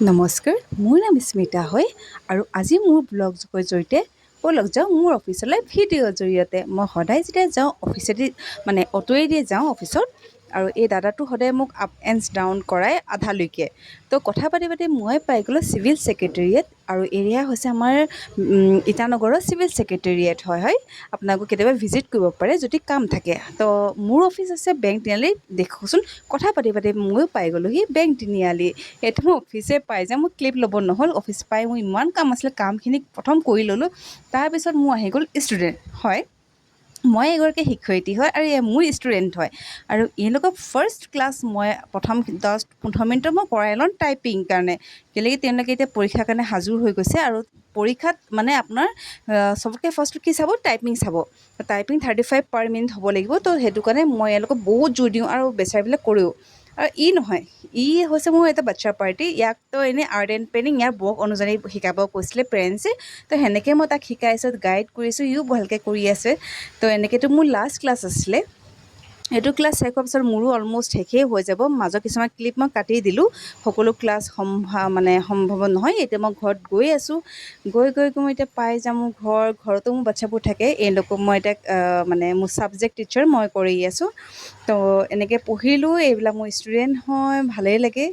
নমস্কাৰ, মোৰ নাম স্মিতা হয় আৰু আজি মোৰ ব্লগৰ জৰিয়তে ব'লক যাওঁ মোৰ অফিচলৈ ভিডিঅ'ৰ জৰিয়তে। মই সদায় যেতিয়া যাওঁ অফিচেদি অ'টোৱেদি যাওঁ অফিচত, আৰু এই দাদাটো সদায় মোক আপ এণ্ড ডাউন কৰাই আধালৈকে। তো কথা পাতি পাতি মই পাই গ'লোঁ চিভিল ছেক্ৰেটেৰিয়েট, আৰু এৰিয়া হৈছে আমাৰ ইটানগৰৰ চিভিল ছেক্ৰেটেৰিয়েট হয়। আপোনালোকে কেতিয়াবা ভিজিট কৰিব পাৰে যদি কাম থাকে। তো মোৰ অফিচ আছে বেংক তিনিআলিত। দেখোচোন কথা পাতি পাতি ময়ো পাই গ'লোহি বেংক তিনিআলি। এইটো মই অফিচে পাই যে মোৰ ক্লিপ ল'ব নহ'ল। অফিচ পাই মোৰ ইমান কাম আছিলে, কামখিনি প্ৰথম কৰি ল'লোঁ। তাৰপিছত মোৰ আহি গ'ল ষ্টুডেণ্ট হয়। মই এগৰাকী শিক্ষয়িত্ৰী হয় আৰু মোৰ ষ্টুডেণ্ট হয়, আৰু এওঁলোকক ফাৰ্ষ্ট ক্লাছ মই প্ৰথম 10-15 মিনিটত মই কৰাই লওঁ টাইপিং কাৰণে। কেলৈ তেওঁলোকে এতিয়া পৰীক্ষাৰ কাৰণে সাজু হৈ গৈছে, আৰু পৰীক্ষাত আপোনাৰ চবতকৈ ফাৰ্ষ্ট কি চাব, টাইপিং চাব। টাইপিং 35 পাৰ মিনিট হ'ব লাগিব। তো সেইটো কাৰণে মই এওঁলোকক বহুত জোৰ দিওঁ আৰু বেচাৰবিলাক কৰোঁ। আৰু নহয়, হৈছে মোৰ এটা বাচ্ছা পাৰ্টি। ইয়াকতো এনেই আৰ্ট এণ্ড পেইণ্টিং ইয়াৰ বক অনুযায়ী শিকাব কৈছিলে পেৰেণ্টছে। তো সেনেকৈ মই তাক শিকাইছোঁ, গাইড কৰিছোঁ, ইও ভালকৈ কৰি আছে। তো এনেকৈতো মোৰ লাষ্ট ক্লাছ আছিলে। এইটো ক্লাছ শেষ হোৱাৰ পিছত মোৰো অলম'ষ্ট শেষেই হৈ যাব। মাজৰ কিছুমান ক্লিপ মই কাটি দিলোঁ। সকলো ক্লাছ সম্ভৱ নহয়। এতিয়া মই ঘৰত গৈ আছোঁ। গৈ মই এতিয়া পাই যাম মোৰ ঘৰতো মোৰ বাচ্ছাবোৰ থাকে। এওঁলোকক মই এতিয়া মোৰ ছাবজেক্ট টিচাৰ মই কৰি আছোঁ। তো এনেকৈ পঢ়িলোঁ। এইবিলাক মোৰ ষ্টুডেণ্ট হয়, ভালেই লাগে।